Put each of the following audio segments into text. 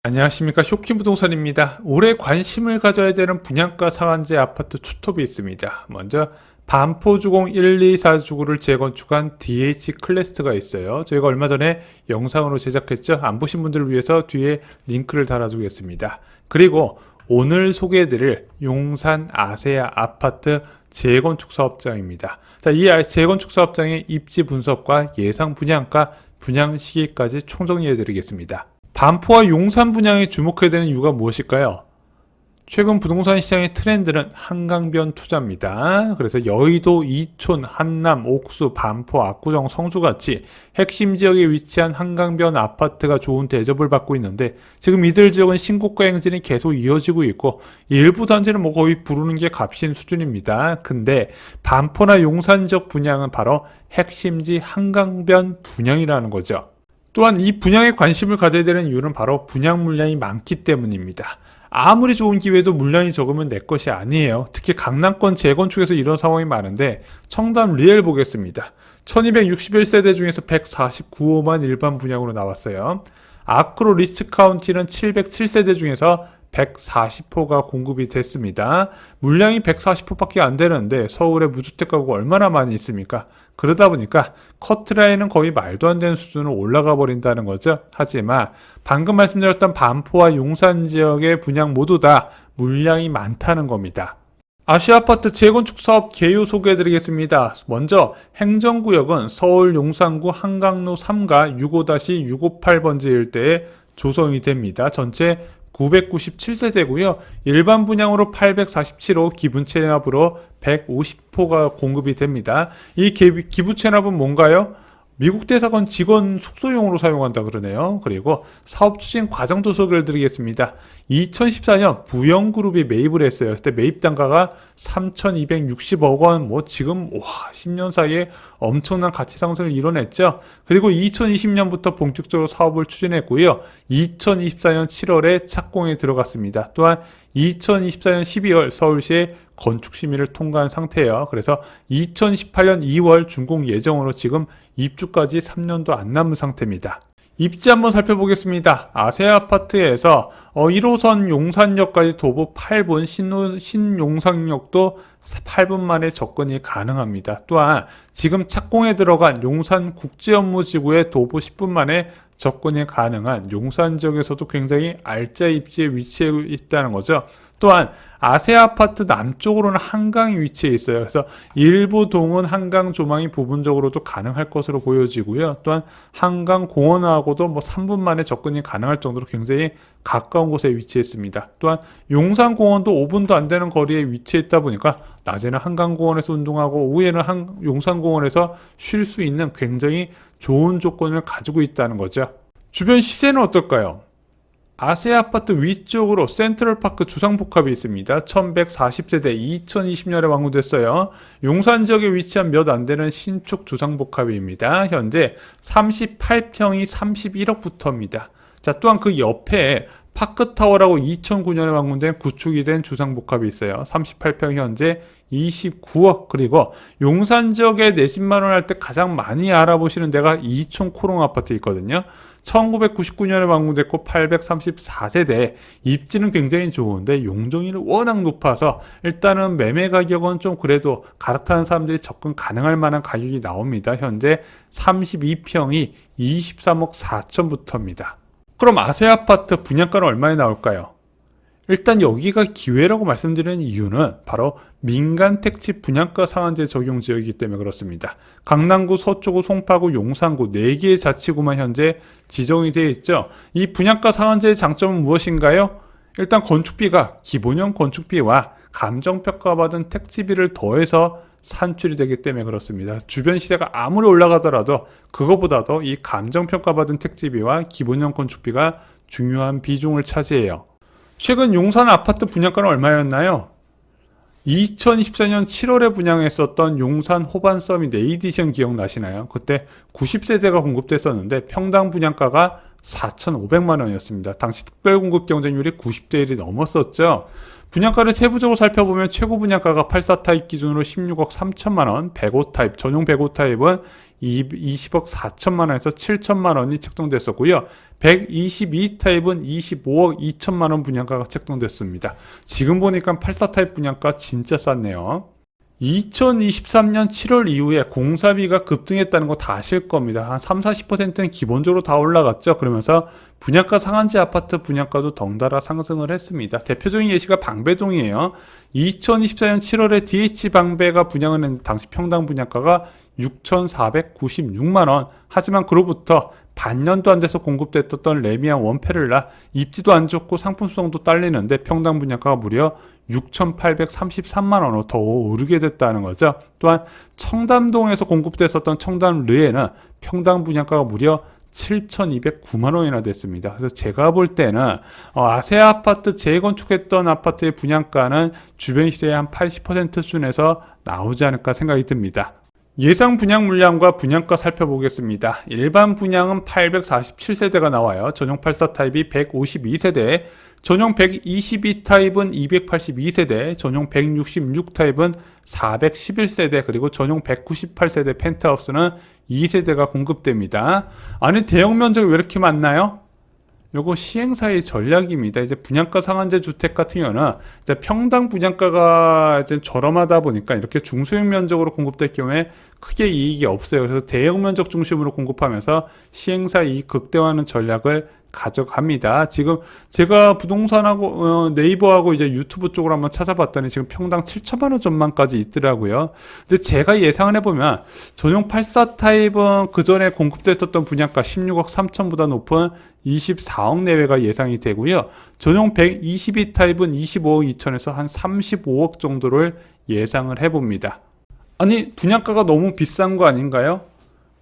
안녕하십니까. 쇼킹부동산입니다. 올해 관심을 가져야 되는 분양가 상한제 아파트 투톱이 있습니다. 먼저 반포주공 124주구를 재건축한 DH 클래스가 있어요. 저희가 얼마 전에 영상으로 제작했죠. 안 보신 분들을 위해서 뒤에 링크를 달아두겠습니다. 그리고 오늘 소개해드릴 용산 아세아 아파트 재건축 사업장입니다. 자, 이 재건축 사업장의 입지 분석과 예상 분양가, 분양 시기까지 총정리해드리겠습니다. 반포와 용산 분양에 주목해야 되는 이유가 무엇일까요? 최근 부동산 시장의 트렌드는 한강변 투자입니다. 그래서 여의도, 이촌, 한남, 옥수, 반포, 압구정, 성수같이 핵심 지역에 위치한 한강변 아파트가 좋은 대접을 받고 있는데 지금 이들 지역은 신고가 행진이 계속 이어지고 있고 일부 단지는 거의 부르는 게 값인 수준입니다. 근데 반포나 용산 지역 분양은 바로 핵심지 한강변 분양이라는 거죠. 또한 이 분양에 관심을 가져야 되는 이유는 바로 분양 물량이 많기 때문입니다. 아무리 좋은 기회도 물량이 적으면 내 것이 아니에요. 특히 강남권 재건축에서 이런 상황이 많은데 청담 리엘 보겠습니다. 1261세대 중에서 149호만 일반 분양으로 나왔어요. 아크로 리츠카운티는 707세대 중에서 140호가 공급이 됐습니다. 물량이 140호밖에 안 되는데 서울의 무주택 가구가 얼마나 많이 있습니까? 그러다 보니까 커트라인은 거의 말도 안 되는 수준으로 올라가 버린다는 거죠. 하지만 방금 말씀드렸던 반포와 용산 지역의 분양 모두 다 물량이 많다는 겁니다. 아시아아파트 재건축 사업 개요 소개해드리겠습니다. 먼저 행정구역은 서울 용산구 한강로 3가 65-658번지 일대에 조성이 됩니다. 전체 997세대고요. 일반 분양으로 847호, 기분 체납으로 150호가 공급이 됩니다. 이 기부 체납은 뭔가요? 미국 대사관 직원 숙소용으로 사용한다 그러네요. 그리고 사업 추진 과정도 소개를 드리겠습니다. 2014년 부영그룹이 매입을 했어요. 그때 매입 단가가 3,260억 원, 지금 10년 사이에 엄청난 가치 상승을 이뤄냈죠. 그리고 2020년부터 본격적으로 사업을 추진했고요. 2024년 7월에 착공에 들어갔습니다. 또한 2024년 12월 서울시에 건축 심의를 통과한 상태예요. 그래서 2018년 2월 준공 예정으로 지금 입주까지 3년도 안 남은 상태입니다. 입지 한번 살펴보겠습니다. 아세아 아파트에서 1호선 용산역까지 도보 8분, 신용산역도 8분 만에 접근이 가능합니다. 또한 지금 착공에 들어간 용산 국제업무지구에 도보 10분 만에 접근이 가능한 용산 지역에서도 굉장히 알짜 입지에 위치해 있다는 거죠. 또한 아세아 아파트 남쪽으로는 한강이 위치해 있어요. 그래서 일부 동은 한강 조망이 부분적으로도 가능할 것으로 보여지고요. 또한 한강 공원하고도 3분 만에 접근이 가능할 정도로 굉장히 가까운 곳에 위치했습니다. 또한 용산 공원도 5분도 안 되는 거리에 위치했다 보니까 낮에는 한강 공원에서 운동하고 오후에는 용산 공원에서 쉴 수 있는 굉장히 좋은 조건을 가지고 있다는 거죠. 주변 시세는 어떨까요? 아세아 아파트 위쪽으로 센트럴파크 주상복합이 있습니다. 1140세대 2020년에 완공됐어요. 용산 지역에 위치한 몇 안 되는 신축 주상복합입니다. 현재 38평이 31억부터입니다. 자, 또한 그 옆에 파크타워라고 2009년에 완공된 구축이 된 주상복합이 있어요. 38평 현재 29억. 그리고 용산 지역에 내 집만 원 할 때 가장 많이 알아보시는 데가 이촌 코롱 아파트 있거든요. 1999년에 완공됐고 834세대, 입지는 굉장히 좋은데 용적률이 워낙 높아서 일단은 매매 가격은 좀 그래도 갈아타는 사람들이 접근 가능할 만한 가격이 나옵니다. 현재 32평이 23억 4천부터입니다. 그럼 아세아 아파트 분양가는 얼마에 나올까요? 일단 여기가 기회라고 말씀드리는 이유는 바로 민간 택지 분양가 상한제 적용 지역이기 때문에 그렇습니다. 강남구, 서초구, 송파구, 용산구 4개의 자치구만 현재 지정이 되어 있죠. 이 분양가 상한제의 장점은 무엇인가요? 일단 건축비가 기본형 건축비와 감정평가받은 택지비를 더해서 산출이 되기 때문에 그렇습니다. 주변 시세가 아무리 올라가더라도 그거보다도 이 감정평가받은 택지비와 기본형 건축비가 중요한 비중을 차지해요. 최근 용산 아파트 분양가는 얼마였나요? 2024년 7월에 분양했었던 용산 호반 서밋 에디션 기억나시나요? 그때 90세대가 공급됐었는데 평당 분양가가 4,500만 원이었습니다. 당시 특별공급 경쟁률이 90대 1이 넘었었죠. 분양가를 세부적으로 살펴보면 최고 분양가가 84타입 기준으로 16억 3천만 원, 105타입, 전용 105타입은 20억 4천만 원에서 7천만 원이 책정됐었고요. 122 타입은 25억 2천만 원 분양가가 책정됐습니다. 지금 보니까 84 타입 분양가 진짜 쌌네요. 2023년 7월 이후에 공사비가 급등했다는 거 다 아실 겁니다. 한 30-40%는 기본적으로 다 올라갔죠. 그러면서 분양가 상한제 아파트 분양가도 덩달아 상승을 했습니다. 대표적인 예시가 방배동이에요. 2024년 7월에 DH 방배가 분양을 했는데 당시 평당 분양가가 6,496만 원. 하지만 그로부터 반년도 안 돼서 공급됐던 레미안 원페를라 입지도 안 좋고 상품성도 딸리는데 평당 분양가가 무려 6,833만 원으로 더 오르게 됐다는 거죠. 또한 청담동에서 공급됐었던 청담 르에는 평당 분양가가 무려 7,209만 원이나 됐습니다. 그래서 제가 볼 때는 아세아 아파트 재건축했던 아파트의 분양가는 주변 시세의 한 80% 수준에서 나오지 않을까 생각이 듭니다. 예상 분양 물량과 분양가 살펴보겠습니다. 일반 분양은 847세대가 나와요. 전용 84 타입이 152세대, 전용 122 타입은 282세대, 전용 166 타입은 411세대, 그리고 전용 198세대 펜트하우스는 2세대가 공급됩니다. 아니, 대형 면적이 왜 이렇게 많나요? 요거 시행사의 전략입니다. 이제 분양가 상한제 주택 같은 경우는 이제 평당 분양가가 이제 저렴하다 보니까 이렇게 중소형 면적으로 공급될 경우에 크게 이익이 없어요. 그래서 대형 면적 중심으로 공급하면서 시행사 이익 극대화하는 전략을 가져갑니다. 지금 제가 부동산하고 네이버하고 이제 유튜브 쪽으로 한번 찾아봤더니 지금 평당 7천만 원 전망까지 있더라고요. 근데 제가 예상을 해보면 전용 84 타입은 그 전에 공급됐었던 분양가 16억 3천보다 높은 24억 내외가 예상이 되고요. 전용 122 타입은 25억 2천에서 한 35억 정도를 예상을 해봅니다. 아니, 분양가가 너무 비싼 거 아닌가요?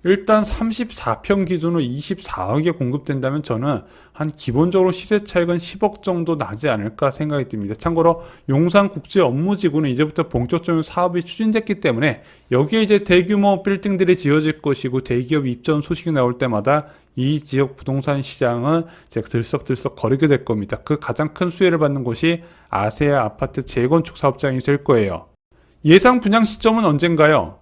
일단 34평 기준으로 24억에 공급된다면 저는 한 기본적으로 시세 차익은 10억 정도 나지 않을까 생각이 듭니다. 참고로 용산국제업무지구는 이제부터 본격적인 사업이 추진됐기 때문에 여기에 이제 대규모 빌딩들이 지어질 것이고 대기업 입점 소식이 나올 때마다 이 지역 부동산 시장은 이제 들썩들썩 거리게 될 겁니다. 그 가장 큰 수혜를 받는 곳이 아세아 아파트 재건축 사업장이 될 거예요. 예상 분양 시점은 언젠가요?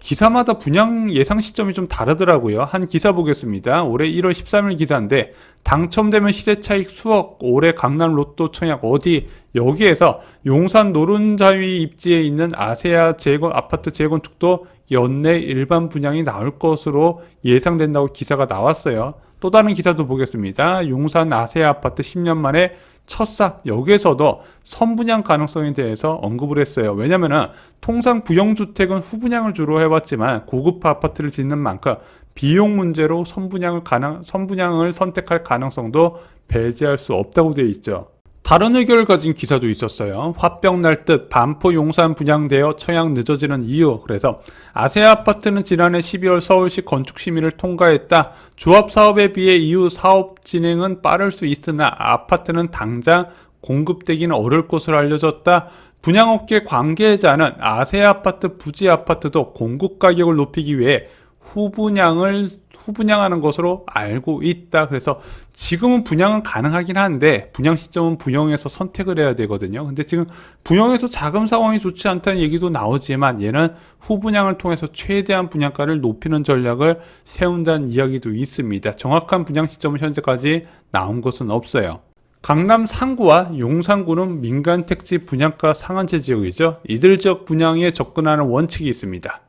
기사마다 분양 예상 시점이 좀 다르더라고요. 한 기사 보겠습니다. 올해 1월 13일 기사인데 당첨되면 시세 차익 수억, 올해 강남 로또 청약 어디, 여기에서 용산 노른자위 입지에 있는 아세아 아파트 재건축도 연내 일반 분양이 나올 것으로 예상된다고 기사가 나왔어요. 또 다른 기사도 보겠습니다. 용산 아세아 아파트 10년 만에 첫 삽, 여기에서도 선분양 가능성에 대해서 언급을 했어요. 왜냐면은 통상 부영주택은 후분양을 주로 해왔지만 고급화 아파트를 짓는 만큼 비용 문제로 선분양을 선택할 가능성도 배제할 수 없다고 되어 있죠. 다른 의견을 가진 기사도 있었어요. 화병 날 듯 반포 용산 분양되어 청약 늦어지는 이유. 그래서 아세아 아파트는 지난해 12월 서울시 건축심의를 통과했다. 조합 사업에 비해 이후 사업 진행은 빠를 수 있으나 아파트는 당장 공급되기는 어려울 것으로 알려졌다. 분양업계 관계자는 아세아 아파트 부지 아파트도 공급 가격을 높이기 위해 후분양하는 것으로 알고 있다. 그래서 지금은 분양은 가능하긴 한데 분양 시점은 분양에서 선택을 해야 되거든요. 근데 지금 분양에서 자금 상황이 좋지 않다는 얘기도 나오지만 얘는 후분양을 통해서 최대한 분양가를 높이는 전략을 세운다는 이야기도 있습니다. 정확한 분양 시점은 현재까지 나온 것은 없어요. 강남 상구와 용산구는 민간 택지 분양가 상한제 지역이죠. 이들 지역 분양에 접근하는 원칙이 있습니다.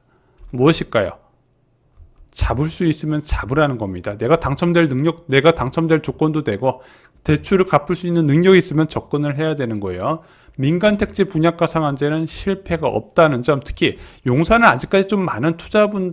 무엇일까요? 잡을 수 있으면 잡으라는 겁니다. 내가 당첨될 조건도 되고 대출을 갚을 수 있는 능력이 있으면 접근을 해야 되는 거예요. 민간 택지 분양가 상한제는 실패가 없다는 점, 특히 용산은 아직까지 좀 많은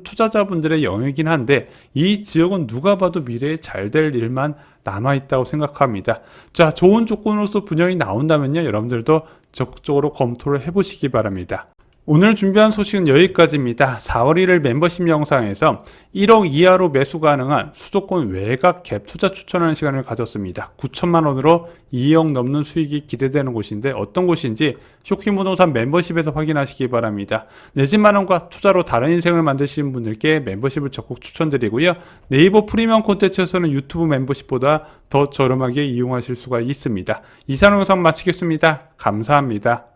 투자자분들의 영역이긴 한데 이 지역은 누가 봐도 미래에 잘 될 일만 남아있다고 생각합니다. 자, 좋은 조건으로서 분양이 나온다면요, 여러분들도 적극적으로 검토를 해보시기 바랍니다. 오늘 준비한 소식은 여기까지입니다. 4월 1일 멤버십 영상에서 1억 이하로 매수 가능한 수도권 외곽 갭 투자 추천하는 시간을 가졌습니다. 9천만 원으로 2억 넘는 수익이 기대되는 곳인데 어떤 곳인지 쇼킹부동산 멤버십에서 확인하시기 바랍니다. 내 집 마련과 투자로 다른 인생을 만드시는 분들께 멤버십을 적극 추천드리고요. 네이버 프리미엄 콘텐츠에서는 유튜브 멤버십보다 더 저렴하게 이용하실 수가 있습니다. 이상 영상 마치겠습니다. 감사합니다.